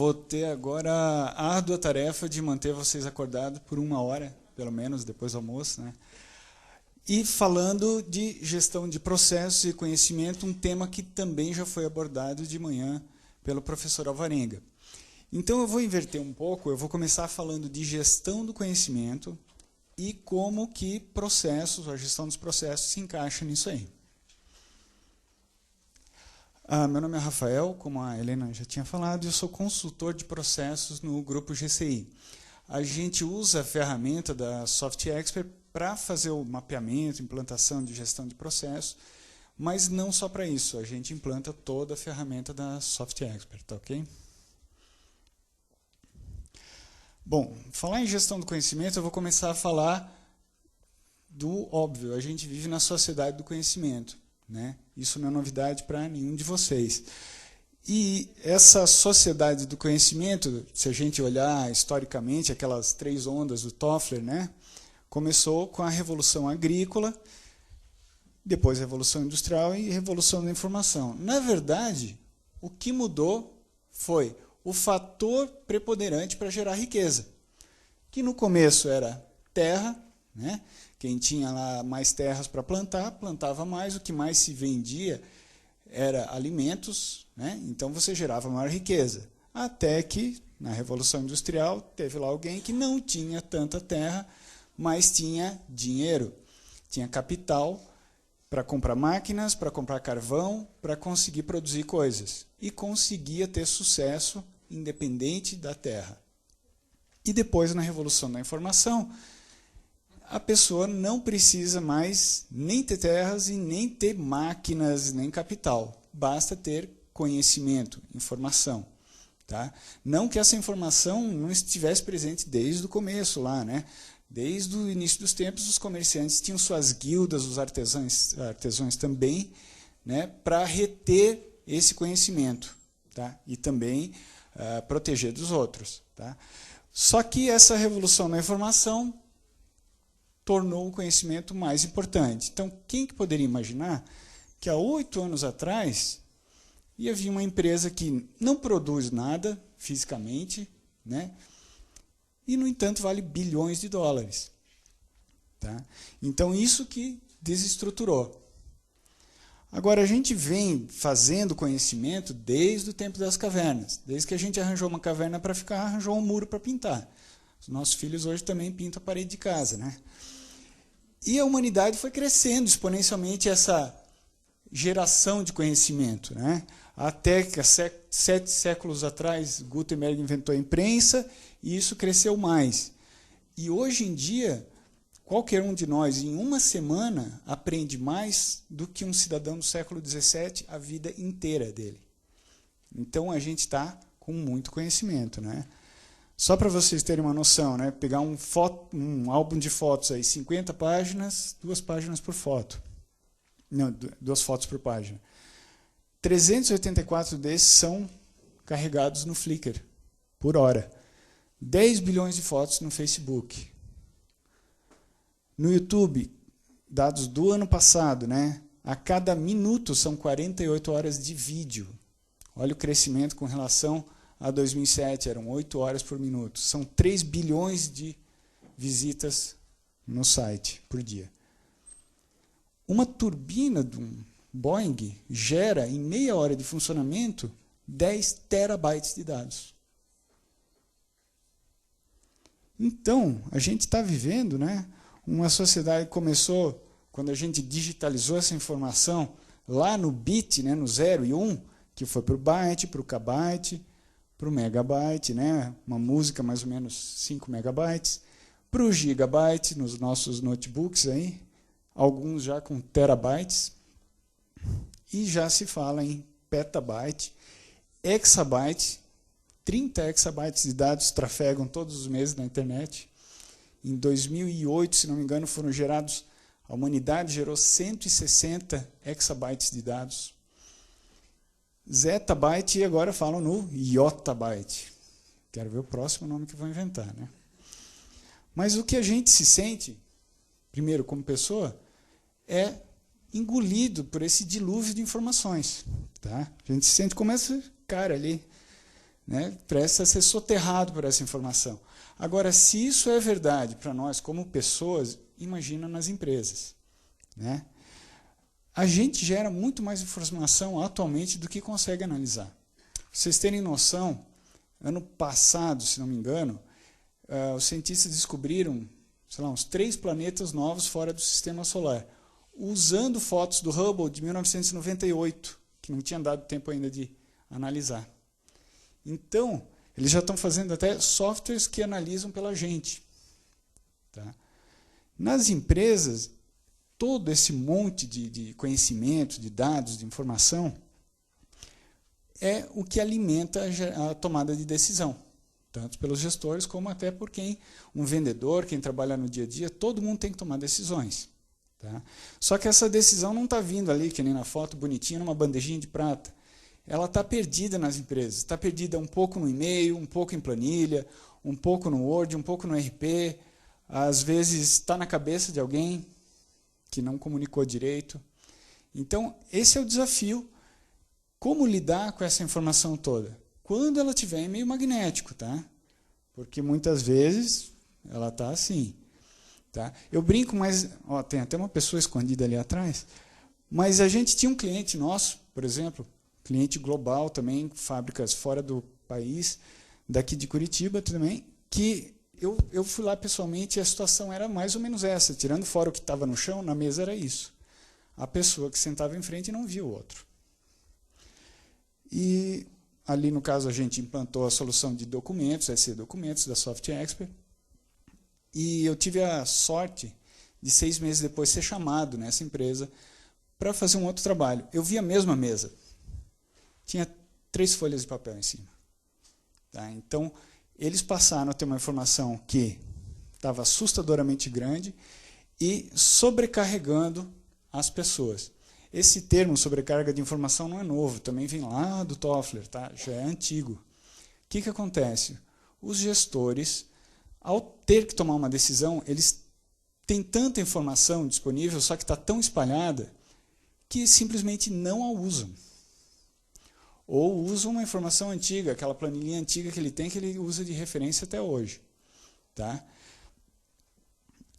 Vou ter agora a árdua tarefa de manter vocês acordados por 1 hora, pelo menos, depois do almoço, né? E falando de gestão de processos e conhecimento, um tema que também já foi abordado de manhã pelo professor Alvarenga. Então eu vou inverter um pouco, eu vou começar falando de gestão do conhecimento e como que processos, a gestão dos processos se encaixa nisso aí. Meu nome é Rafael, como a Helena já tinha falado, eu sou consultor de processos no grupo GCI. A gente usa a ferramenta da Soft Expert para fazer o mapeamento, implantação de gestão de processos, mas não só para isso, a gente implanta toda a ferramenta da Soft Expert, tá ok? Bom, falar em gestão do conhecimento, eu vou começar a falar do óbvio, a gente vive na sociedade do conhecimento, né? Isso não é novidade para nenhum de vocês. E essa sociedade do conhecimento, se a gente olhar historicamente, aquelas 3 ondas do Toffler, né? Começou com a Revolução Agrícola, depois a Revolução Industrial e a Revolução da Informação. Na verdade, o que mudou foi o fator preponderante para gerar riqueza, que no começo era terra, né? Quem tinha lá mais terras para plantar, plantava mais, o que mais se vendia era alimentos, né? Então você gerava maior riqueza. Até que, na Revolução Industrial, teve lá alguém que não tinha tanta terra, mas tinha dinheiro, tinha capital para comprar máquinas, para comprar carvão, para conseguir produzir coisas. E conseguia ter sucesso independente da terra. E depois, na Revolução da Informação, a pessoa não precisa mais nem ter terras e nem ter máquinas, nem capital. Basta ter conhecimento, informação. Tá? Não que essa informação não estivesse presente desde o começo lá, né? Desde o início dos tempos, os comerciantes tinham suas guildas, os artesãos também, né? Para reter esse conhecimento, tá? E também proteger dos outros. Tá? Só que essa revolução da informação tornou o conhecimento mais importante. Então, quem que poderia imaginar que há 8 anos atrás ia vir uma empresa que não produz nada fisicamente, né? E, no entanto, vale bilhões de dólares. Tá? Então, isso que desestruturou. Agora, a gente vem fazendo conhecimento desde o tempo das cavernas. Desde que a gente arranjou uma caverna para ficar, arranjou um muro para pintar. Os nossos filhos hoje também pintam a parede de casa, né? E a humanidade foi crescendo exponencialmente essa geração de conhecimento, né? Até que 7 séculos atrás, Gutenberg inventou a imprensa e isso cresceu mais. E hoje em dia, qualquer um de nós, em uma semana, aprende mais do que um cidadão do século XVII a vida inteira dele. Então, a gente está com muito conhecimento, né? Só para vocês terem uma noção, né? Pegar um álbum de fotos, aí, 50 páginas, 2 páginas por foto. Não, 2 fotos por página. 384 desses são carregados no Flickr, por hora. 10 bilhões de fotos no Facebook. No YouTube, dados do ano passado, né? A cada minuto são 48 horas de vídeo. Olha o crescimento com relação a 2007, eram 8 horas por minuto. São 3 bilhões de visitas no site por dia. Uma turbina de um Boeing gera, em meia hora de funcionamento, 10 terabytes de dados. Então, a gente está vivendo, né, uma sociedade que começou, quando a gente digitalizou essa informação, lá no bit, né, no 0 e 1, que foi para o byte, para o kbyte, para o megabyte, né, uma música mais ou menos 5 megabytes, para o gigabyte, nos nossos notebooks, aí, alguns já com terabytes, e já se fala em petabyte, exabyte, 30 exabytes de dados trafegam todos os meses na internet. Em 2008, se não me engano, foram gerados, a humanidade gerou 160 exabytes de dados. Zettabyte, e agora falam no yottabyte. Quero ver o próximo nome que vou inventar, né? Mas o que a gente se sente, primeiro como pessoa, é engolido por esse dilúvio de informações. Tá? A gente se sente como esse cara ali, né, precisa ser soterrado por essa informação. Agora, se isso é verdade para nós como pessoas, imagina nas empresas, né? A gente gera muito mais informação atualmente do que consegue analisar. Pra vocês terem noção, ano passado, se não me engano, os cientistas descobriram, sei lá, uns 3 planetas novos fora do Sistema Solar, usando fotos do Hubble de 1998, que não tinha dado tempo ainda de analisar. Então, eles já estão fazendo até softwares que analisam pela gente. Tá? Nas empresas, todo esse monte de conhecimento, de dados, de informação, é o que alimenta a tomada de decisão, tanto pelos gestores como até por quem, um vendedor, quem trabalha no dia a dia, todo mundo tem que tomar decisões. Tá? Só que essa decisão não está vindo ali, que nem na foto, bonitinha, numa bandejinha de prata. Ela está perdida nas empresas, está perdida um pouco no e-mail, um pouco em planilha, um pouco no Word, um pouco no RP, às vezes está na cabeça de alguém que não comunicou direito. Então, esse é o desafio. Como lidar com essa informação toda? Quando ela estiver em meio magnético, tá? Porque muitas vezes ela está assim. Tá? Eu brinco, mas ó, tem até uma pessoa escondida ali atrás. Mas a gente tinha um cliente nosso, por exemplo, cliente global também, fábricas fora do país, daqui de Curitiba também, que eu fui lá pessoalmente e a situação era mais ou menos essa. Tirando fora o que estava no chão, na mesa era isso. A pessoa que sentava em frente não via o outro. E ali, no caso, a gente implantou a solução de documentos, SC Documentos, da Soft Expert. E eu tive a sorte de 6 meses depois ser chamado nessa empresa para fazer um outro trabalho. Eu vi a mesma mesa. Tinha 3 folhas de papel em cima. Tá? Então, eles passaram a ter uma informação que estava assustadoramente grande e sobrecarregando as pessoas. Esse termo, sobrecarga de informação, não é novo, também vem lá do Toffler, tá? Já é antigo. O que acontece? Os gestores, ao ter que tomar uma decisão, eles têm tanta informação disponível, só que está tão espalhada, que simplesmente não a usam. Ou usam uma informação antiga, aquela planilhinha antiga que ele usa de referência até hoje. Tá?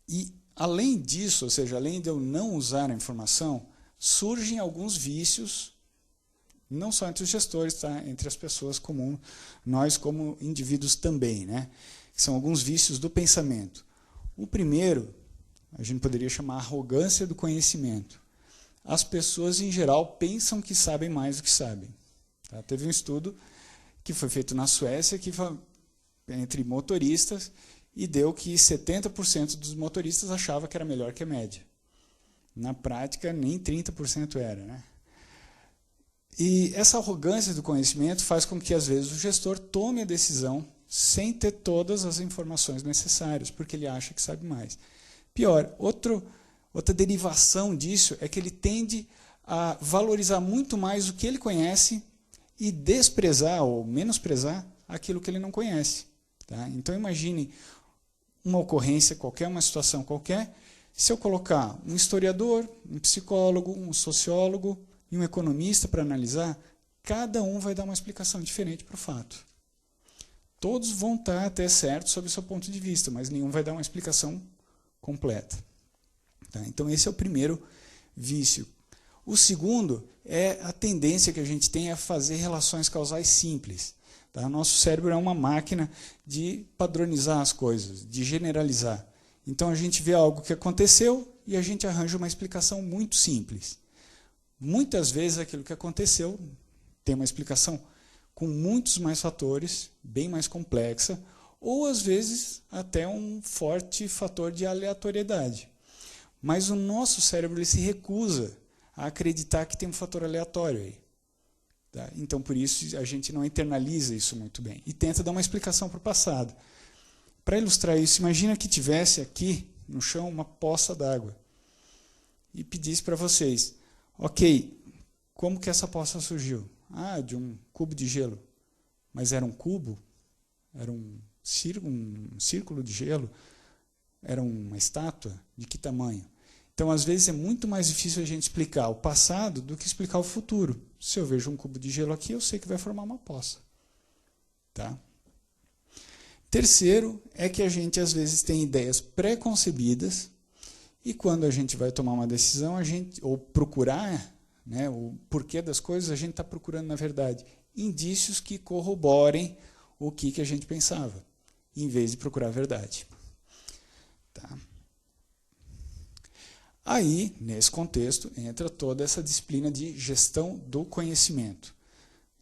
E, além disso, ou seja, além de eu não usar a informação, surgem alguns vícios, não só entre os gestores, tá? Entre as pessoas comuns, nós como indivíduos também, né? São alguns vícios do pensamento. O primeiro, a gente poderia chamar arrogância do conhecimento. As pessoas, em geral, pensam que sabem mais do que sabem. Tá? Teve um estudo que foi feito na Suécia, que entre motoristas, e deu que 70% dos motoristas achavam que era melhor que a média. Na prática, nem 30% era. Né? E essa arrogância do conhecimento faz com que, às vezes, o gestor tome a decisão sem ter todas as informações necessárias, porque ele acha que sabe mais. Pior, outra derivação disso é que ele tende a valorizar muito mais o que ele conhece e desprezar ou menosprezar aquilo que ele não conhece. Tá? Então, imagine uma ocorrência qualquer, uma situação qualquer, se eu colocar um historiador, um psicólogo, um sociólogo e um economista para analisar, cada um vai dar uma explicação diferente para o fato. Todos vão estar até certos sob o seu ponto de vista, mas nenhum vai dar uma explicação completa. Tá? Então, esse é o primeiro vício. O segundo é a tendência que a gente tem a fazer relações causais simples. Tá? Nosso cérebro é uma máquina de padronizar as coisas, de generalizar. Então, a gente vê algo que aconteceu e a gente arranja uma explicação muito simples. Muitas vezes, aquilo que aconteceu tem uma explicação com muitos mais fatores, bem mais complexa, ou, às vezes, até um forte fator de aleatoriedade. Mas o nosso cérebro ele se recusa a acreditar que tem um fator aleatório aí. Tá? Então, por isso, a gente não internaliza isso muito bem. E tenta dar uma explicação para o passado. Para ilustrar isso, imagina que tivesse aqui no chão uma poça d'água e pedisse para vocês, ok, como que essa poça surgiu? Ah, de um cubo de gelo. Mas era um cubo? Era um círculo de gelo? Era uma estátua? De que tamanho? Então, às vezes, é muito mais difícil a gente explicar o passado do que explicar o futuro. Se eu vejo um cubo de gelo aqui, eu sei que vai formar uma poça. Tá? Terceiro é que a gente às vezes tem ideias pré-concebidas e quando a gente vai tomar uma decisão, ou procurar, né, o porquê das coisas, a gente está procurando, na verdade, indícios que corroborem o que a gente pensava, em vez de procurar a verdade. Tá? Aí, nesse contexto, entra toda essa disciplina de gestão do conhecimento.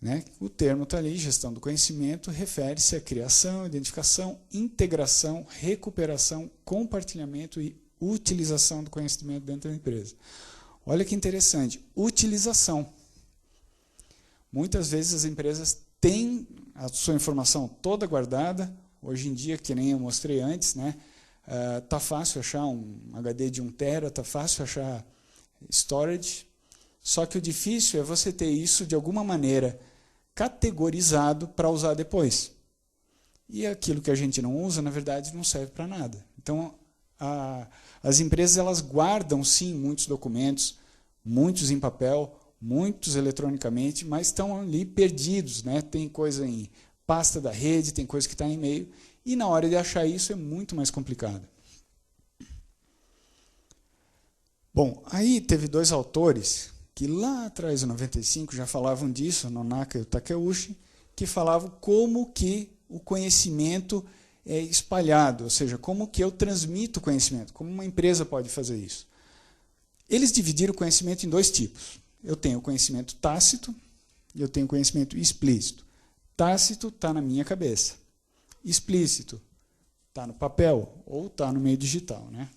Né? O termo está ali, gestão do conhecimento, refere-se à criação, identificação, integração, recuperação, compartilhamento e utilização do conhecimento dentro da empresa. Olha que interessante, utilização. Muitas vezes as empresas têm a sua informação toda guardada, hoje em dia, que nem eu mostrei antes, né? Tá fácil achar um HD de 1 TB, tá fácil achar storage, só que o difícil é você ter isso de alguma maneira categorizado para usar depois. E aquilo que a gente não usa, na verdade, não serve para nada. Então, as empresas elas guardam, sim, muitos documentos, muitos em papel, muitos eletronicamente, mas estão ali perdidos. Né? Tem coisa em pasta da rede, tem coisa que está em e-mail, e na hora de achar isso é muito mais complicado. Bom, aí teve 2 autores que lá atrás, em 95, já falavam disso, a Nonaka e o Takeuchi, que falavam como que o conhecimento é espalhado, ou seja, como que eu transmito o conhecimento, como uma empresa pode fazer isso. Eles dividiram o conhecimento em 2 tipos. Eu tenho o conhecimento tácito e eu tenho o conhecimento explícito. Tácito está na minha cabeça. Explícito está no papel ou está no meio digital. Né?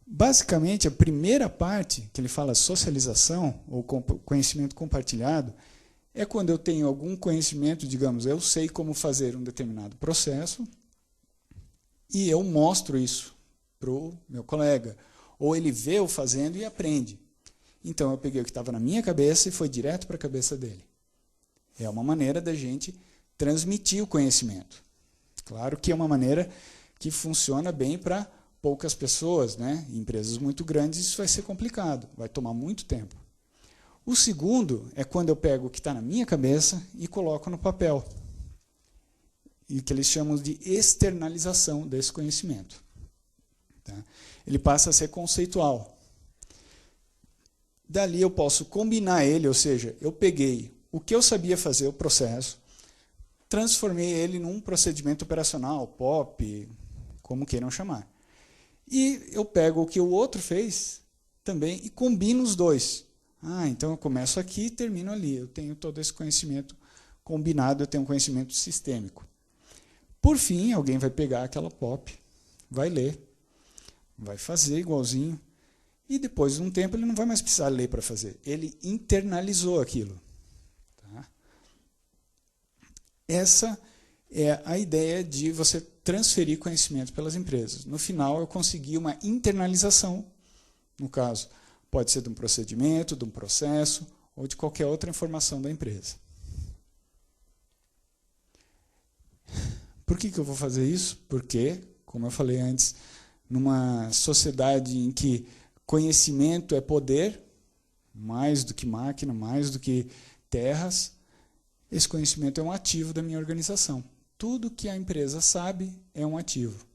Basicamente, a primeira parte, que ele fala socialização ou conhecimento compartilhado, é quando eu tenho algum conhecimento, digamos, eu sei como fazer um determinado processo e eu mostro isso para o meu colega. Ou ele vê eu fazendo e aprende. Então, eu peguei o que estava na minha cabeça e foi direto para a cabeça dele. É uma maneira da gente transmitir o conhecimento. Claro que é uma maneira que funciona bem para poucas pessoas, né? Em empresas muito grandes isso vai ser complicado, vai tomar muito tempo. O segundo é quando eu pego o que está na minha cabeça e coloco no papel. E que eles chamam de externalização desse conhecimento. Tá? Ele passa a ser conceitual. Dali eu posso combinar ele, ou seja, eu peguei o que eu sabia fazer, o processo, transformei ele num procedimento operacional, POP, como queiram chamar. E eu pego o que o outro fez também e combino os 2. Então eu começo aqui e termino ali. Eu tenho todo esse conhecimento combinado, eu tenho um conhecimento sistêmico. Por fim, alguém vai pegar aquela POP, vai ler, vai fazer igualzinho, e depois de um tempo ele não vai mais precisar ler para fazer. Ele internalizou aquilo. Tá? Essa é a ideia de você transferir conhecimento pelas empresas. No final, eu consegui uma internalização, no caso, pode ser de um procedimento, de um processo, ou de qualquer outra informação da empresa. Por que eu vou fazer isso? Porque, como eu falei antes, numa sociedade em que conhecimento é poder, mais do que máquina, mais do que terras, esse conhecimento é um ativo da minha organização. Tudo que a empresa sabe é um ativo.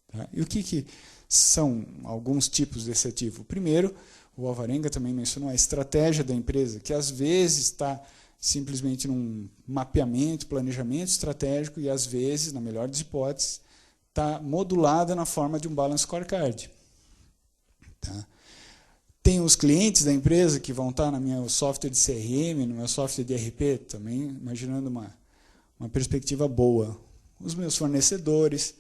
Tá? E o que são alguns tipos desse ativo? Primeiro, o Alvarenga também mencionou a estratégia da empresa, que às vezes está simplesmente num mapeamento, planejamento estratégico, e às vezes, na melhor das hipóteses, está modulada na forma de um balance scorecard. Tá? Tem os clientes da empresa que vão estar no meu software de CRM, no meu software de ERP, também imaginando uma perspectiva boa. Os meus fornecedores,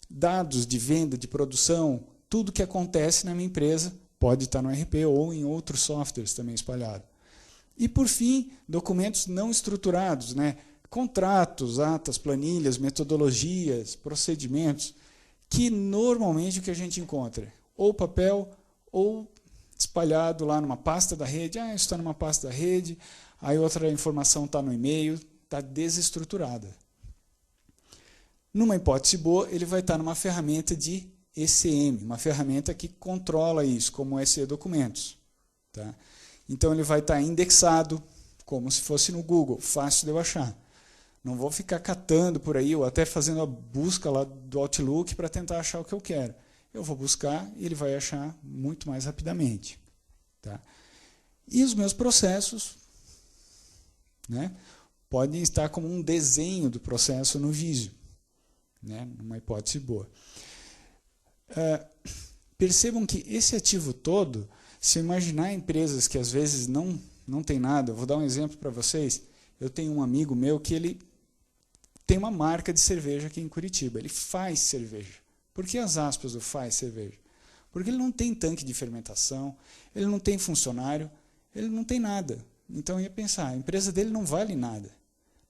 dados de venda, de produção, tudo que acontece na minha empresa pode estar no ERP ou em outros softwares também espalhado. E, por fim, documentos não estruturados, né? Contratos, atas, planilhas, metodologias, procedimentos, que normalmente o que a gente encontra, ou papel, ou espalhado lá numa pasta da rede. Isso está numa pasta da rede, aí outra informação está no e-mail, está desestruturada. Numa hipótese boa, ele vai estar numa ferramenta de ECM, uma ferramenta que controla isso, como o EC Documentos. Tá? Então, ele vai estar indexado, como se fosse no Google, fácil de eu achar. Não vou ficar catando por aí ou até fazendo a busca lá do Outlook para tentar achar o que eu quero. Eu vou buscar e ele vai achar muito mais rapidamente. Tá? E os meus processos, né, podem estar como um desenho do processo no Visio, né, numa hipótese boa. Percebam que esse ativo todo, se eu imaginar empresas que às vezes não tem nada, eu vou dar um exemplo para vocês. Eu tenho um amigo meu que ele tem uma marca de cerveja aqui em Curitiba. Ele faz cerveja. Por que as aspas do faz cerveja? Porque ele não tem tanque de fermentação, ele não tem funcionário, ele não tem nada. Então eu ia pensar, a empresa dele não vale nada.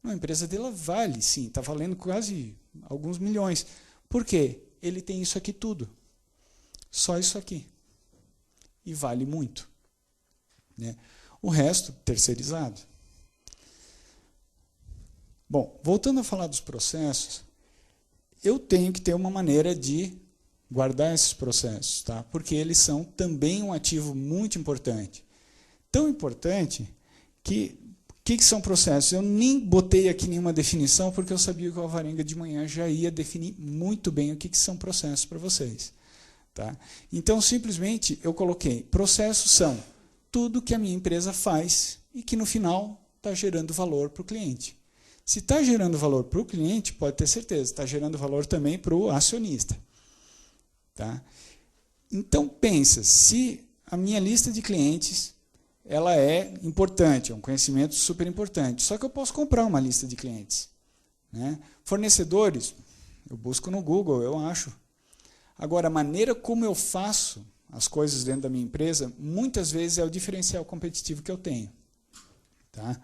Não, a empresa dele vale, sim, está valendo quase alguns milhões. Por quê? Ele tem isso aqui tudo. Só isso aqui. E vale muito. Né? O resto, terceirizado. Bom, voltando a falar dos processos, eu tenho que ter uma maneira de guardar esses processos, tá? Porque eles são também um ativo muito importante. Tão importante que são processos? Eu nem botei aqui nenhuma definição, porque eu sabia que o Alvarenga de manhã já ia definir muito bem o que são processos para vocês. Tá? Então, simplesmente, eu coloquei, processos são tudo que a minha empresa faz e que, no final, está gerando valor para o cliente. Se está gerando valor para o cliente, pode ter certeza, está gerando valor também para o acionista. Tá? Então, pensa, se a minha lista de clientes ela é importante, é um conhecimento super importante, só que eu posso comprar uma lista de clientes. Né? Fornecedores, eu busco no Google, eu acho. Agora, a maneira como eu faço as coisas dentro da minha empresa, muitas vezes é o diferencial competitivo que eu tenho. Tá?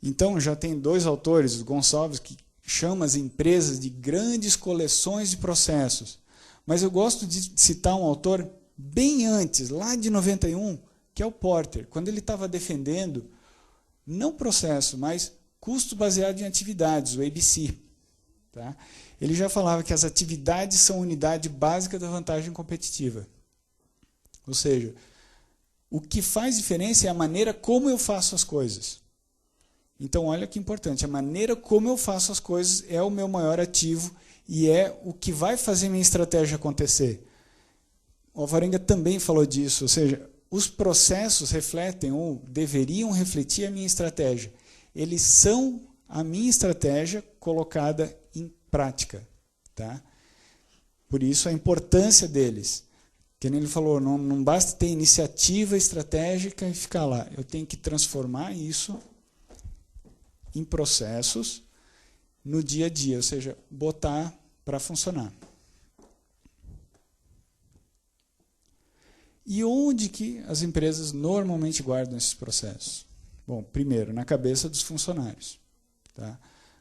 Então, já tem 2 autores, o Gonçalves, que chama as empresas de grandes coleções de processos. Mas eu gosto de citar um autor bem antes, lá de 91, que é o Porter, quando ele estava defendendo, não processo, mas custo baseado em atividades, o ABC. Tá? Ele já falava que as atividades são unidade básica da vantagem competitiva. Ou seja, o que faz diferença é a maneira como eu faço as coisas. Então, olha que importante, a maneira como eu faço as coisas é o meu maior ativo e é o que vai fazer minha estratégia acontecer. O Alvarenga também falou disso, ou seja, os processos refletem ou deveriam refletir a minha estratégia. Eles são a minha estratégia colocada em prática. Tá? Por isso a importância deles. Como ele falou, não basta ter iniciativa estratégica e ficar lá. Eu tenho que transformar isso em processos no dia a dia, ou seja, botar para funcionar. E onde que as empresas normalmente guardam esses processos? Bom, primeiro, na cabeça dos funcionários. Tá?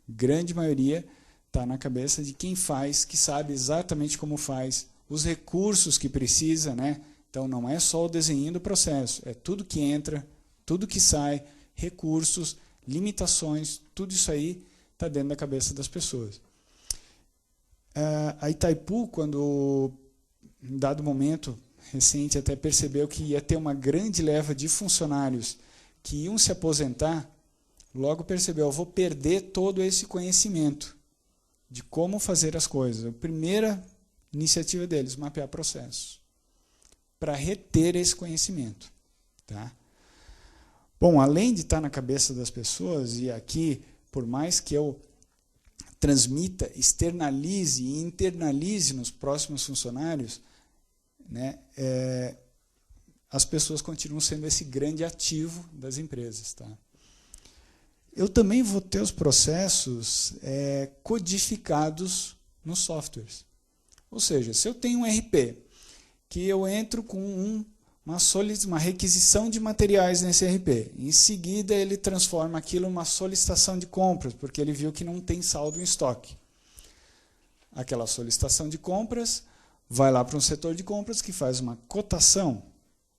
Grande maioria está na cabeça de quem faz, que sabe exatamente como faz, os recursos que precisa, né? Então não é só o desenho do processo, é tudo que entra, tudo que sai, recursos, limitações, tudo isso aí está dentro da cabeça das pessoas. A Itaipu, quando em dado momento recente até percebeu que ia ter uma grande leva de funcionários que iam se aposentar, logo percebeu, eu vou perder todo esse conhecimento de como fazer as coisas. A primeira iniciativa deles, mapear processos, para reter esse conhecimento. Tá? Bom, além de estar na cabeça das pessoas, e aqui, por mais que eu transmita, externalize e internalize nos próximos funcionários, né, as pessoas continuam sendo esse grande ativo das empresas. Tá? Eu também vou ter os processos codificados nos softwares. Ou seja, se eu tenho um RP, que eu entro com uma requisição de materiais nesse RP, em seguida ele transforma aquilo em uma solicitação de compras, porque ele viu que não tem saldo em estoque. Aquela solicitação de compras vai lá para um setor de compras que faz uma cotação.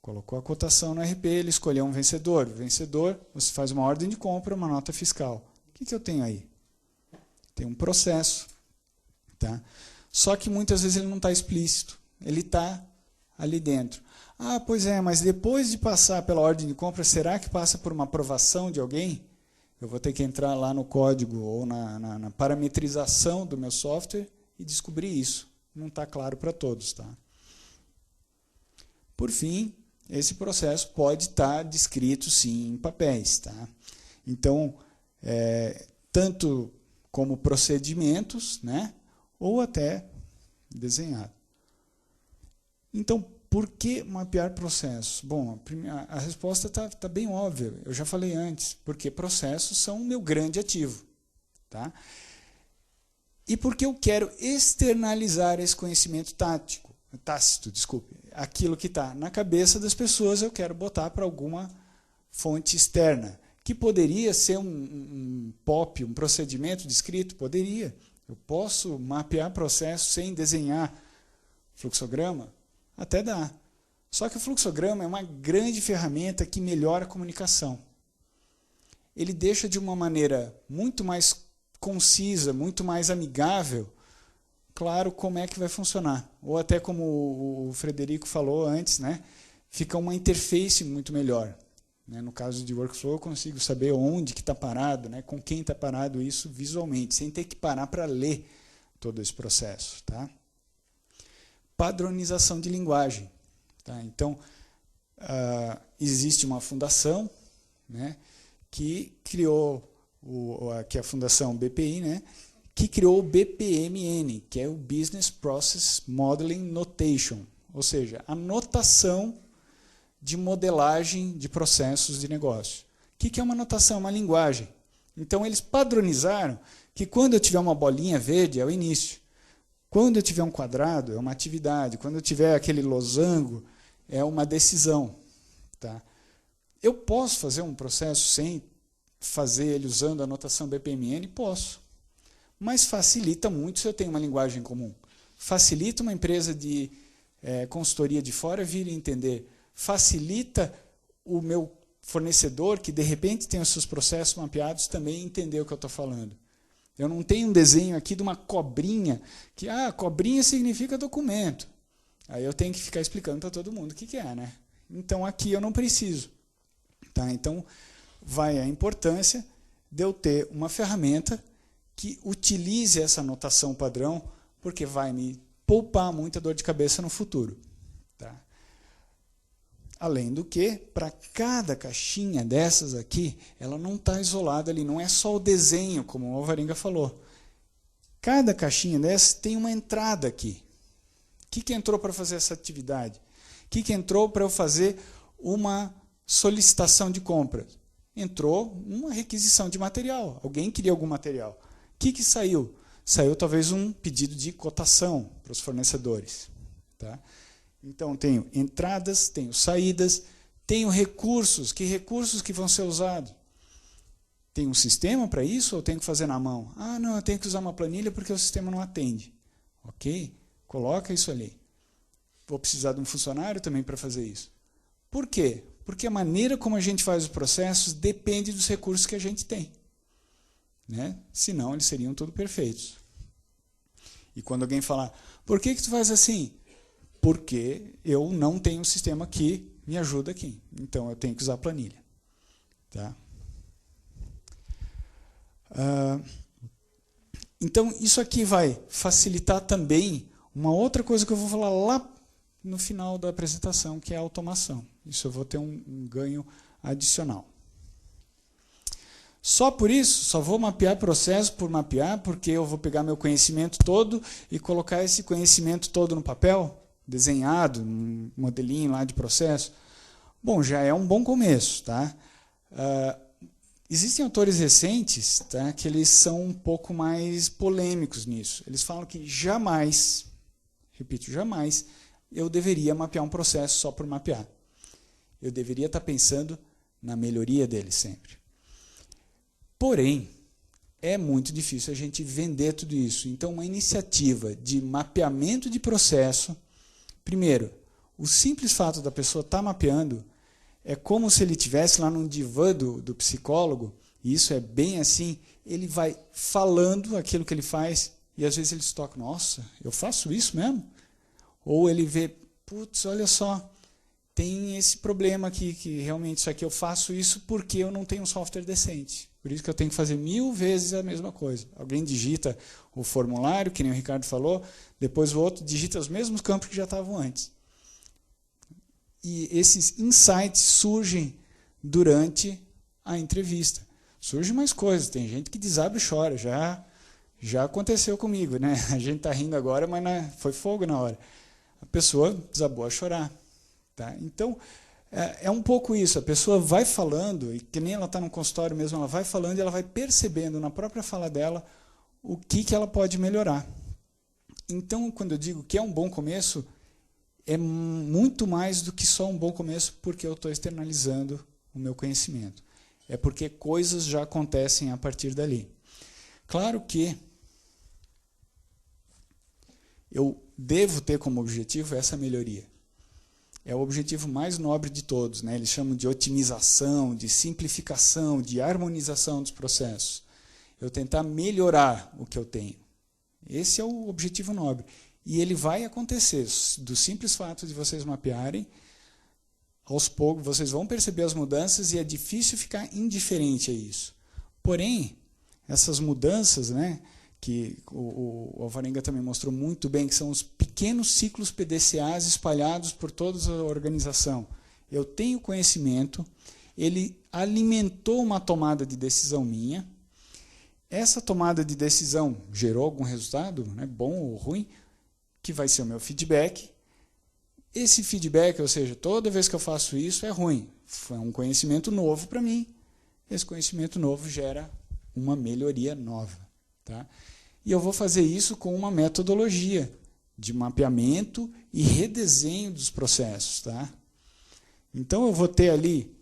Colocou a cotação no RP, ele escolheu um vencedor. O vencedor, você faz uma ordem de compra, uma nota fiscal. O que eu tenho aí? Tem um processo. Tá? Só que muitas vezes ele não está explícito. Ele está ali dentro. Ah, pois é, mas depois de passar pela ordem de compra, será que passa por uma aprovação de alguém? Eu vou ter que entrar lá no código ou na parametrização do meu software e descobrir isso. Não está claro para todos. Tá? Por fim, esse processo pode estar descrito, sim, em papéis. Tá? Então, tanto como procedimentos, né, ou até desenhado. Então, por que mapear processos? Bom, a resposta está bem óbvia. Eu já falei antes, porque processos são o meu grande ativo. Tá? E porque eu quero externalizar esse conhecimento tácito, desculpe. Aquilo que está na cabeça das pessoas eu quero botar para alguma fonte externa, que poderia ser um POP, um procedimento descrito, poderia. Eu posso mapear processo sem desenhar fluxograma? Até dá. Só que o fluxograma é uma grande ferramenta que melhora a comunicação. Ele deixa de uma maneira muito mais concisa, muito mais amigável, claro, como é que vai funcionar. Ou até como o Frederico falou antes, né, fica uma interface muito melhor. No caso de workflow, eu consigo saber onde que está parado, né, com quem está parado isso visualmente, sem ter que parar para ler todo esse processo. Tá? Padronização de linguagem. Tá? Então, existe uma fundação, né, que criou, que é a Fundação BPI, né, que criou o BPMN, que é o Business Process Modeling Notation, ou seja, a notação de modelagem de processos de negócio. O que é uma notação? Uma linguagem. Então, eles padronizaram que quando eu tiver uma bolinha verde, é o início. Quando eu tiver um quadrado, é uma atividade. Quando eu tiver aquele losango, é uma decisão. Tá? Eu posso fazer um processo sem fazer ele usando a notação BPMN? Posso. Mas facilita muito se eu tenho uma linguagem comum. Facilita uma empresa de consultoria de fora vir entender. Facilita o meu fornecedor, que de repente tem os seus processos mapeados, também entender o que eu estou falando. Eu não tenho um desenho aqui de uma cobrinha, que cobrinha significa documento. Aí eu tenho que ficar explicando para todo mundo o que é. Né? Então aqui eu não preciso. Tá? Então vai a importância de eu ter uma ferramenta que utilize essa notação padrão, porque vai me poupar muita dor de cabeça no futuro. Tá? Além do que, para cada caixinha dessas aqui, ela não está isolada ali, não é só o desenho, como o Alvarenga falou. Cada caixinha dessas tem uma entrada aqui. O que entrou para fazer essa atividade? O que entrou para eu fazer uma solicitação de compra? Entrou uma requisição de material. Alguém queria algum material. O que saiu? Saiu talvez um pedido de cotação para os fornecedores. Tá? Então, tenho entradas, tenho saídas, tenho recursos. Que recursos que vão ser usados? Tem um sistema para isso ou tenho que fazer na mão? Não, eu tenho que usar uma planilha porque o sistema não atende. Ok? Coloca isso ali. Vou precisar de um funcionário também para fazer isso. Por quê? Porque a maneira como a gente faz os processos depende dos recursos que a gente tem. Né? Senão, eles seriam tudo perfeitos. E quando alguém falar, por que tu faz assim? Porque eu não tenho um sistema que me ajuda aqui. Então, eu tenho que usar a planilha. Tá? Então, isso aqui vai facilitar também uma outra coisa que eu vou falar lá no final da apresentação, que é a automação. Isso eu vou ter um ganho adicional. Só por isso, só vou mapear processo por mapear, porque eu vou pegar meu conhecimento todo e colocar esse conhecimento todo no papel, desenhado, um modelinho lá de processo. Bom, já é um bom começo. Tá? Existem autores recentes, tá, que eles são um pouco mais polêmicos nisso. Eles falam que jamais, repito, jamais, eu deveria mapear um processo só por mapear. Eu deveria estar pensando na melhoria dele sempre. Porém, é muito difícil a gente vender tudo isso. Então, uma iniciativa de mapeamento de processo, primeiro, o simples fato da pessoa estar mapeando é como se ele estivesse lá num divã do psicólogo, e isso é bem assim, ele vai falando aquilo que ele faz, e às vezes ele se toca, nossa, eu faço isso mesmo? Ou ele vê, putz, olha só, tem esse problema aqui, que realmente isso aqui eu faço isso porque eu não tenho um software decente. Por isso que eu tenho que fazer 1000 vezes a mesma coisa. Alguém digita o formulário, que nem o Ricardo falou, depois o outro digita os mesmos campos que já estavam antes. E esses insights surgem durante a entrevista. Surgem mais coisas, tem gente que desabre e chora, já aconteceu comigo, né? A gente está rindo agora, mas foi fogo na hora. A pessoa desabou a chorar. Tá? Então, é um pouco isso, a pessoa vai falando, e que nem ela está no consultório mesmo, ela vai falando e ela vai percebendo na própria fala dela o que ela pode melhorar. Então, quando eu digo que é um bom começo, é muito mais do que só um bom começo porque eu estou externalizando o meu conhecimento. É porque coisas já acontecem a partir dali. Claro que eu devo ter como objetivo essa melhoria. É o objetivo mais nobre de todos, né? Eles chamam de otimização, de simplificação, de harmonização dos processos. Eu tentar melhorar o que eu tenho. Esse é o objetivo nobre. E ele vai acontecer. Do simples fato de vocês mapearem, aos poucos vocês vão perceber as mudanças e é difícil ficar indiferente a isso. Porém, essas mudanças, né, que o Alvarenga também mostrou muito bem, que são os pequenos ciclos PDCAs espalhados por toda a organização. Eu tenho conhecimento, ele alimentou uma tomada de decisão minha, essa tomada de decisão gerou algum resultado, né, bom ou ruim, que vai ser o meu feedback. Esse feedback, ou seja, toda vez que eu faço isso é ruim. Foi um conhecimento novo para mim. Esse conhecimento novo gera uma melhoria nova. Tá? E eu vou fazer isso com uma metodologia de mapeamento e redesenho dos processos. Tá? Então eu vou ter ali,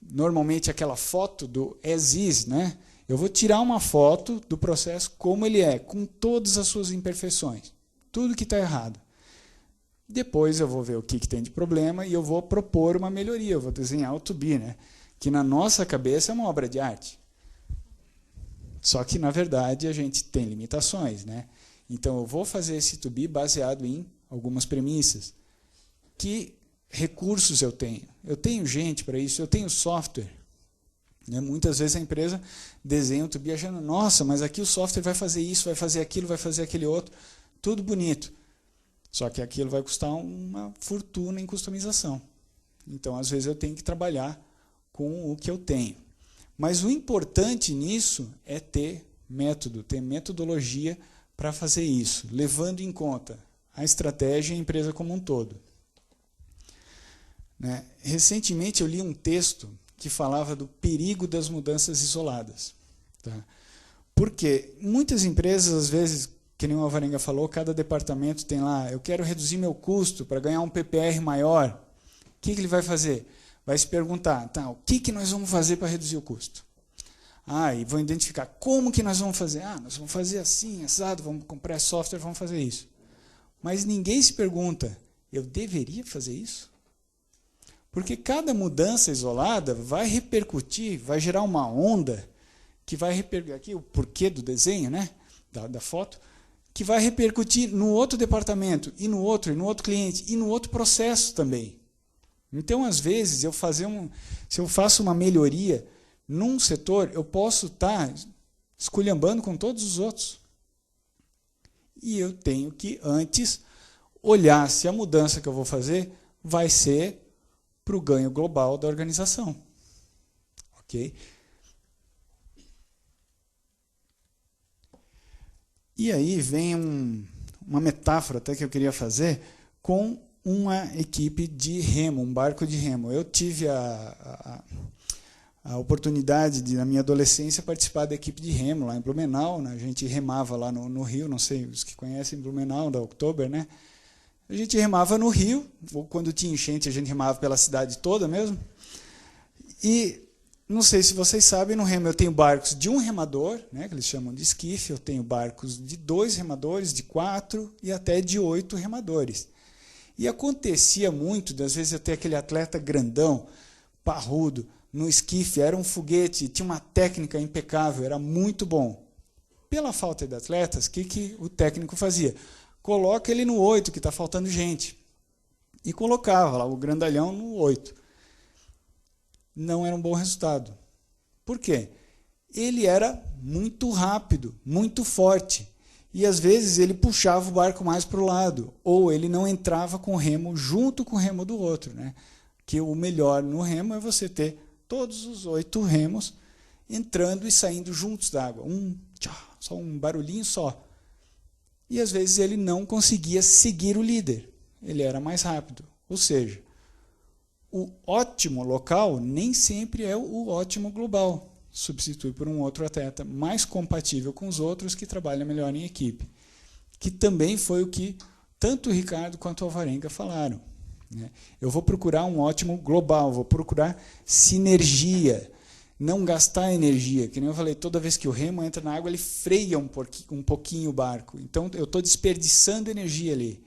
normalmente, aquela foto do as is, né? Eu vou tirar uma foto do processo como ele é, com todas as suas imperfeições. Tudo que está errado. Depois eu vou ver o que tem de problema e eu vou propor uma melhoria. Eu vou desenhar o to be, né? Que na nossa cabeça é uma obra de arte. Só que, na verdade, a gente tem limitações, né? Então, eu vou fazer esse to be baseado em algumas premissas. Que recursos eu tenho? Eu tenho gente para isso? Eu tenho software? Né? Muitas vezes a empresa desenha o to be achando, nossa, mas aqui o software vai fazer isso, vai fazer aquilo, vai fazer aquele outro. Tudo bonito. Só que aquilo vai custar uma fortuna em customização. Então, às vezes, eu tenho que trabalhar com o que eu tenho. Mas o importante nisso é ter método, ter metodologia para fazer isso, levando em conta a estratégia e a empresa como um todo. Né? Recentemente, eu li um texto que falava do perigo das mudanças isoladas. Tá? Porque muitas empresas, às vezes, que nem o Alvarenga falou, cada departamento tem lá, eu quero reduzir meu custo para ganhar um PPR maior. O que ele vai fazer? Vai se perguntar, tá, o que nós vamos fazer para reduzir o custo? E vão identificar como que nós vamos fazer. Nós vamos fazer assim, assado, vamos comprar software, vamos fazer isso. Mas ninguém se pergunta, eu deveria fazer isso? Porque cada mudança isolada vai repercutir, vai gerar uma onda, que vai repercutir, aqui o porquê do desenho, né, da foto, que vai repercutir no outro departamento, e no outro cliente, e no outro processo também. Então, às vezes, se eu faço uma melhoria num setor, eu posso estar esculhambando com todos os outros. E eu tenho que, antes, olhar se a mudança que eu vou fazer vai ser para o ganho global da organização. Ok? E aí vem uma metáfora até que eu queria fazer com uma equipe de remo, um barco de remo. Eu tive a oportunidade de, na minha adolescência, participar da equipe de remo lá em Blumenau. Né? A gente remava lá no Rio, não sei, os que conhecem Blumenau, da Oktober, né? A gente remava no Rio, ou quando tinha enchente a gente remava pela cidade toda mesmo. E não sei se vocês sabem, no remo eu tenho barcos de um remador, né, que eles chamam de esquife, eu tenho barcos de 2 remadores, de 4 e até de 8 remadores. E acontecia muito, às vezes eu tenho aquele atleta grandão, parrudo, no esquife, era um foguete, tinha uma técnica impecável, era muito bom. Pela falta de atletas, o que o técnico fazia? Coloca ele no 8, que está faltando gente. e colocava lá o grandalhão no 8. Não era um bom resultado. Por quê? Ele era muito rápido, muito forte. E às vezes ele puxava o barco mais para o lado, ou ele não entrava com o remo junto com o remo do outro, né? Que o melhor no remo é você ter todos os 8 remos entrando e saindo juntos da água. Só um barulhinho só. E às vezes ele não conseguia seguir o líder. Ele era mais rápido. Ou seja, o ótimo local nem sempre é o ótimo global. Substitui por um outro atleta mais compatível com os outros que trabalha melhor em equipe. Que também foi o que tanto o Ricardo quanto o Alvarenga falaram. Né? Eu vou procurar um ótimo global, vou procurar sinergia, não gastar energia. Que nem eu falei, toda vez que o remo entra na água, ele freia um pouquinho o barco. Então, eu estou desperdiçando energia ali.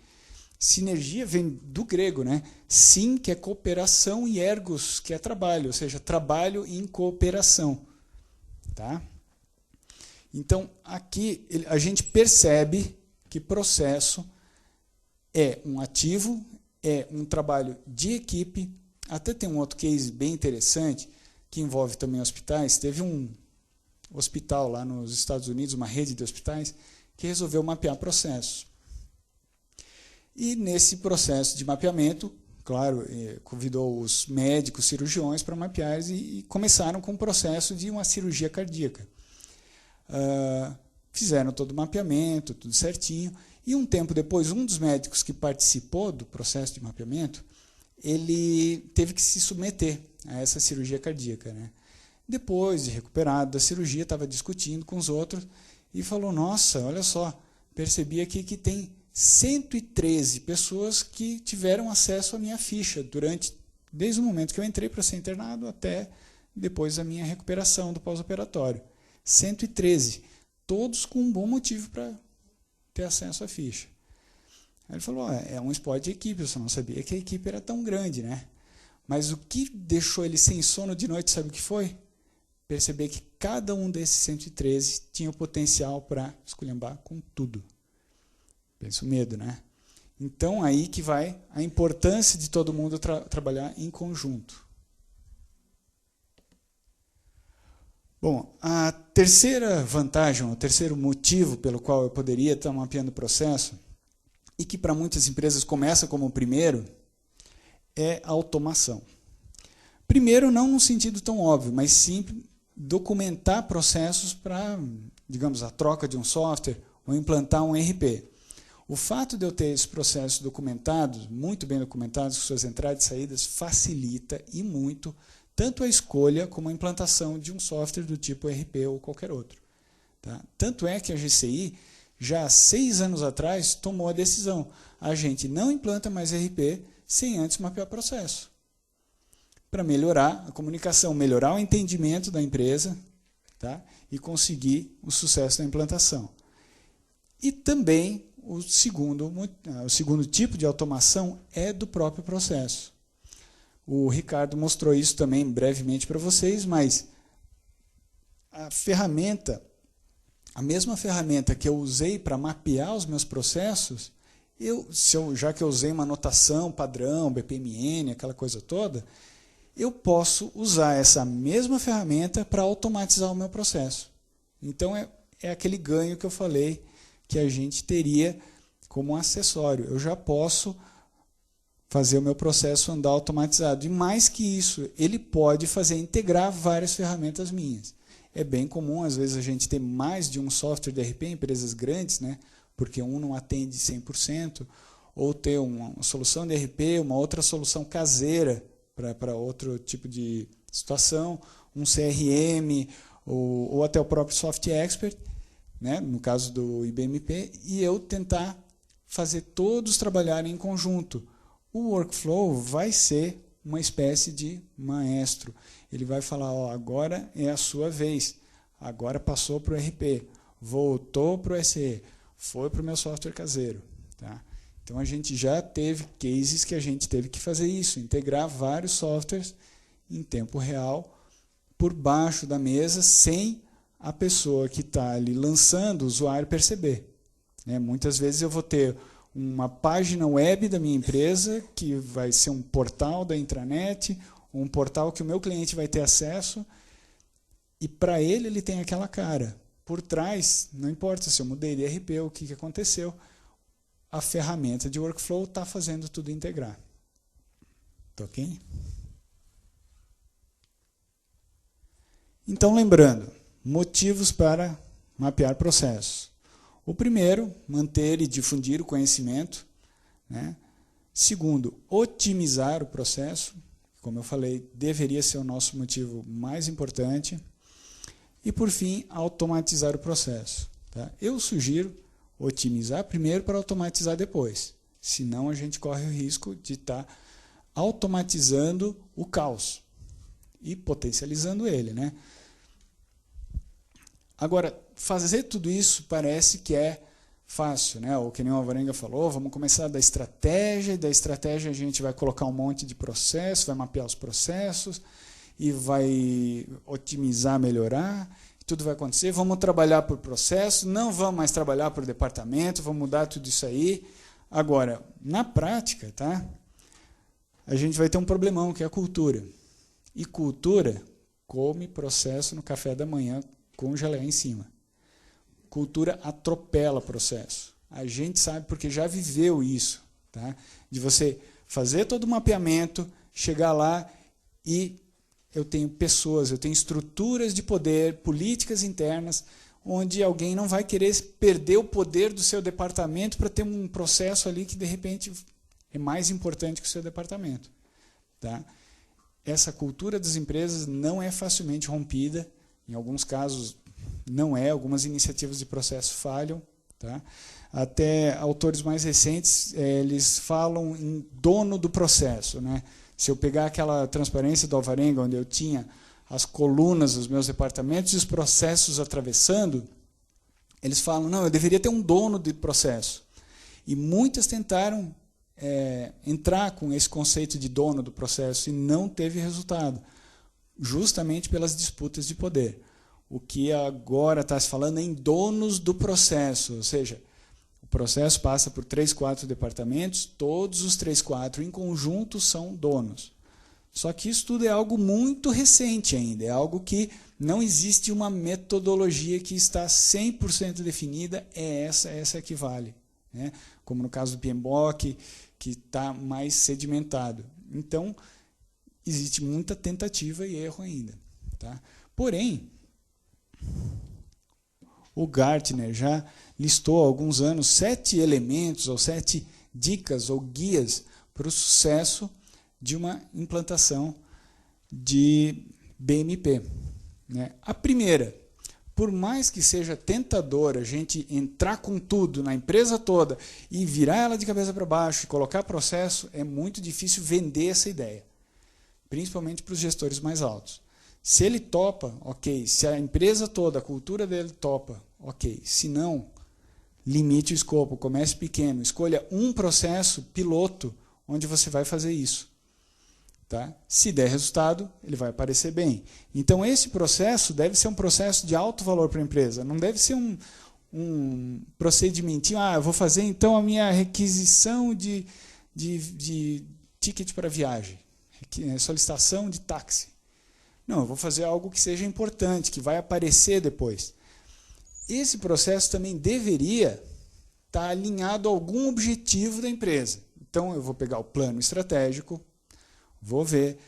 Sinergia vem do grego, né? Sim, que é cooperação, e ergos, que é trabalho, ou seja, trabalho em cooperação. Tá? Então, aqui a gente percebe que processo é um ativo, é um trabalho de equipe. Até tem um outro case bem interessante, que envolve também hospitais. Teve um hospital lá nos Estados Unidos, uma rede de hospitais, que resolveu mapear processos. E nesse processo de mapeamento, claro, convidou os médicos, cirurgiões para mapear e começaram com o processo de uma cirurgia cardíaca. Fizeram todo o mapeamento, tudo certinho, e um tempo depois, um dos médicos que participou do processo de mapeamento, ele teve que se submeter a essa cirurgia cardíaca, né? Depois de recuperado da cirurgia, estava discutindo com os outros e falou, nossa, olha só, percebi aqui que tem 113 pessoas que tiveram acesso à minha ficha desde o momento que eu entrei para ser internado até depois da minha recuperação do pós-operatório. 113, todos com um bom motivo para ter acesso à ficha. Aí ele falou, é um esporte de equipe, eu só não sabia que a equipe era tão grande, né? Mas o que deixou ele sem sono de noite, sabe o que foi? Perceber que cada um desses 113 tinha o potencial para esculhambar com tudo. Pensa o medo, né? Então, aí que vai a importância de todo mundo trabalhar em conjunto. Bom, a terceira vantagem, o terceiro motivo pelo qual eu poderia estar mapeando o processo, e que para muitas empresas começa como o primeiro, é a automação. Primeiro, não num sentido tão óbvio, mas sim documentar processos para, digamos, a troca de um software ou implantar um ERP. O fato de eu ter esses processos documentados, muito bem documentados, com suas entradas e saídas, facilita e muito tanto a escolha como a implantação de um software do tipo ERP ou qualquer outro. Tá? Tanto é que a GCI, já há 6 anos atrás, tomou a decisão. A gente não implanta mais ERP sem antes mapear o processo. Para melhorar a comunicação, melhorar o entendimento da empresa, tá? E conseguir o sucesso da implantação. E também o segundo tipo de automação é do próprio processo. O Ricardo mostrou isso também brevemente para vocês, mas a mesma ferramenta que eu usei para mapear os meus processos, já que eu usei uma anotação padrão, BPMN, aquela coisa toda, eu posso usar essa mesma ferramenta para automatizar o meu processo. Então, é aquele ganho que eu falei que a gente teria como acessório. Eu já posso fazer o meu processo andar automatizado. E mais que isso, ele pode integrar várias ferramentas minhas. É bem comum, às vezes, a gente ter mais de um software de ERP em empresas grandes, né? Porque um não atende 100%, ou ter uma solução de ERP, uma outra solução caseira para outro tipo de situação, um CRM, ou até o próprio Soft Expert, né? No caso do IBMP, e eu tentar fazer todos trabalharem em conjunto. O workflow vai ser uma espécie de maestro. Ele vai falar, ó, agora é a sua vez, agora passou para o ERP, voltou para o SE, foi para o meu software caseiro. Tá? Então, a gente já teve cases que a gente teve que fazer isso, integrar vários softwares em tempo real, por baixo da mesa, sem a pessoa que está ali lançando o usuário perceber. Né? Muitas vezes eu vou ter uma página web da minha empresa, que vai ser um portal da intranet, um portal que o meu cliente vai ter acesso, e para ele tem aquela cara. Por trás, não importa se eu mudei de ERP, o que aconteceu, a ferramenta de workflow está fazendo tudo integrar. Tá ok? Então, lembrando, motivos para mapear processos. O primeiro, manter e difundir o conhecimento, né? Segundo, otimizar o processo. Como eu falei, deveria ser o nosso motivo mais importante. E, por fim, automatizar o processo. Tá? Eu sugiro otimizar primeiro para automatizar depois. Senão, a gente corre o risco de estar automatizando o caos e potencializando ele, né? Agora, fazer tudo isso parece que é fácil, né? Ou que nem o Alvarenga falou, vamos começar da estratégia, e da estratégia a gente vai colocar um monte de processos, vai mapear os processos e vai otimizar, melhorar, e tudo vai acontecer. Vamos trabalhar por processo, não vamos mais trabalhar por departamento, vamos mudar tudo isso aí. Agora, na prática, tá? A gente vai ter um problemão, que é a cultura. E cultura come processo no café da manhã com geleia em cima. Cultura atropela processo. A gente sabe porque já viveu isso, tá? De você fazer todo o mapeamento, chegar lá e eu tenho pessoas, eu tenho estruturas de poder, políticas internas, onde alguém não vai querer perder o poder do seu departamento para ter um processo ali que, de repente, é mais importante que o seu departamento. Tá? Essa cultura das empresas não é facilmente rompida. Em alguns casos, não é. Algumas iniciativas de processo falham. Tá? Até autores mais recentes, eles falam em dono do processo. Né? Se eu pegar aquela transparência do Alvarenga, onde eu tinha as colunas dos meus departamentos e os processos atravessando, eles falam, não, eu deveria ter um dono de processo. E muitas tentaram entrar com esse conceito de dono do processo e não teve resultado, justamente pelas disputas de poder. O que agora está se falando é em donos do processo, ou seja, o processo passa por 3, 4 departamentos, todos os 3, 4 em conjunto são donos. Só que isso tudo é algo muito recente ainda, é algo que não existe uma metodologia que está 100% definida, é essa que vale. Né? Como no caso do PMBOK, que está mais sedimentado. Então, existe muita tentativa e erro ainda. Tá? Porém, o Gartner já listou há alguns anos 7 elementos ou 7 dicas ou guias para o sucesso de uma implantação de BMP. Né? A primeira, por mais que seja tentador a gente entrar com tudo na empresa toda e virar ela de cabeça para baixo e colocar processo, é muito difícil vender essa ideia, principalmente para os gestores mais altos. Se ele topa, ok. Se a empresa toda, a cultura dele topa, ok. Se não, limite o escopo, comece pequeno, escolha um processo piloto onde você vai fazer isso. Tá? Se der resultado, ele vai aparecer bem. Então, esse processo deve ser um processo de alto valor para a empresa. Não deve ser um procedimentinho. Eu vou fazer então a minha requisição de ticket para viagem, solicitação de táxi. Não, eu vou fazer algo que seja importante, que vai aparecer depois. Esse processo também deveria estar alinhado a algum objetivo da empresa. Então, eu vou pegar o plano estratégico, vou ver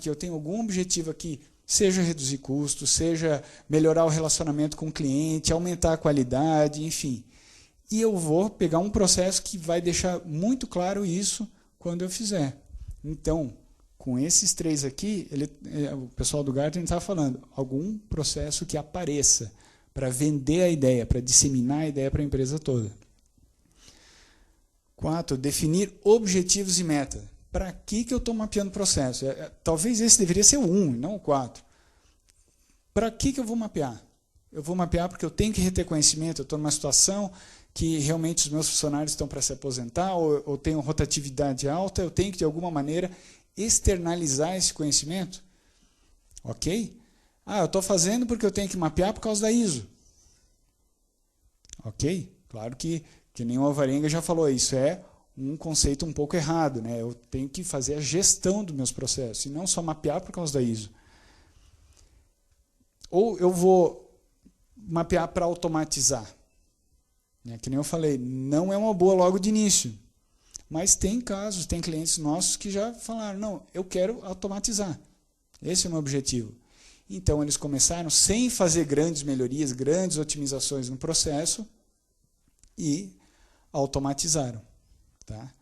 que eu tenho algum objetivo aqui, seja reduzir custos, seja melhorar o relacionamento com o cliente, aumentar a qualidade, enfim. E eu vou pegar um processo que vai deixar muito claro isso quando eu fizer. Então, com esses 3 aqui, o pessoal do Gartner está falando, algum processo que apareça para vender a ideia, para disseminar a ideia para a empresa toda. 4, definir objetivos e metas. Para que eu estou mapeando o processo? Talvez esse deveria ser o 1, não o 4. Para que eu vou mapear? Eu vou mapear porque eu tenho que reter conhecimento, eu estou numa situação que realmente os meus funcionários estão para se aposentar, ou tenho rotatividade alta, eu tenho que, de alguma maneira, externalizar esse conhecimento. Ok? Eu estou fazendo porque eu tenho que mapear por causa da ISO. Ok? Claro que Que nem o Alvarenga já falou, isso é um conceito um pouco errado, né? Eu tenho que fazer a gestão dos meus processos, e não só mapear por causa da ISO. Ou eu vou mapear para automatizar. Né? Que nem eu falei, não é uma boa logo de início. Mas tem casos, tem clientes nossos que já falaram, não, eu quero automatizar. Esse é o meu objetivo. Então, eles começaram sem fazer grandes melhorias, grandes otimizações no processo e automatizaram. Tá?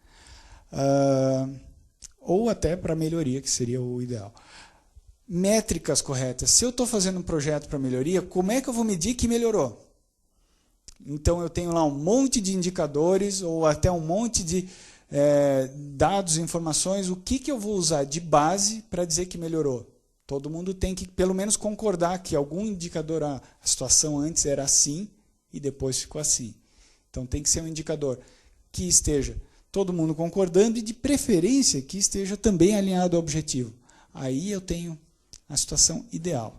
Ou até para melhoria, que seria o ideal. Métricas corretas. Se eu estou fazendo um projeto para melhoria, como é que eu vou medir que melhorou? Então, eu tenho lá um monte de indicadores ou até um monte de dados, informações. O que eu vou usar de base para dizer que melhorou? Todo mundo tem que, pelo menos, concordar que algum indicador, a situação antes era assim e depois ficou assim. Então, tem que ser um indicador que esteja todo mundo concordando e, de preferência, que esteja também alinhado ao objetivo. Aí eu tenho a situação ideal.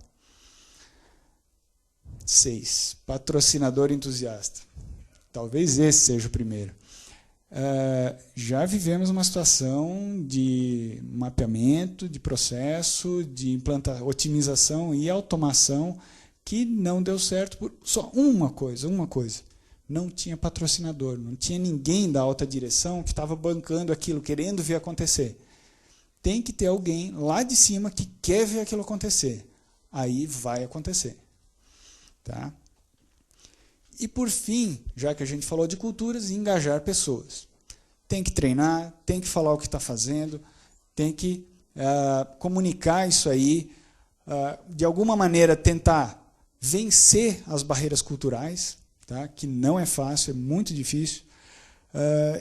6. Patrocinador entusiasta. Talvez esse seja o primeiro. Já vivemos uma situação de mapeamento, de processo, de otimização e automação que não deu certo por só uma coisa. Não tinha patrocinador, não tinha ninguém da alta direção que estava bancando aquilo, querendo ver acontecer. Tem que ter alguém lá de cima que quer ver aquilo acontecer. Aí vai acontecer. Tá? E, por fim, já que a gente falou de culturas, engajar pessoas. Tem que treinar, tem que falar o que está fazendo, tem que comunicar isso aí, de alguma maneira tentar vencer as barreiras culturais, tá? Que não é fácil, é muito difícil.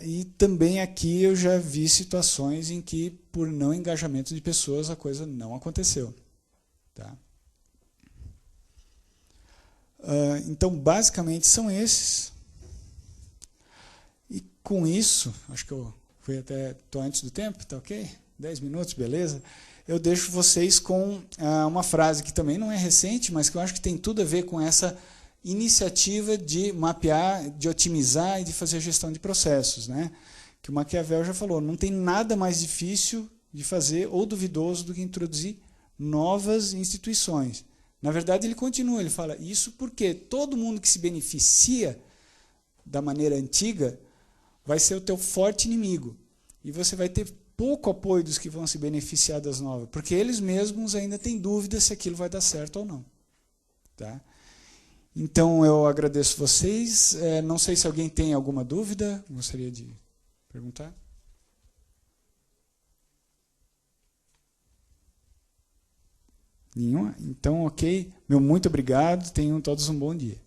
E também aqui eu já vi situações em que, por não engajamento de pessoas, a coisa não aconteceu. Tá? Então, basicamente, são esses. E com isso, acho que eu fui até, estou antes do tempo, tá ok? 10 minutos, beleza? Eu deixo vocês com uma frase que também não é recente, mas que eu acho que tem tudo a ver com essa iniciativa de mapear, de otimizar e de fazer gestão de processos. Né? Que o Maquiavel já falou, não tem nada mais difícil de fazer ou duvidoso do que introduzir novas instituições. Na verdade, ele continua, ele fala, isso porque todo mundo que se beneficia da maneira antiga vai ser o teu forte inimigo. E você vai ter pouco apoio dos que vão se beneficiar das novas, porque eles mesmos ainda têm dúvida se aquilo vai dar certo ou não. Tá? Então, eu agradeço vocês. Não sei se alguém tem alguma dúvida, gostaria de perguntar. Nenhuma? Então, ok. Meu muito obrigado. Tenham todos um bom dia.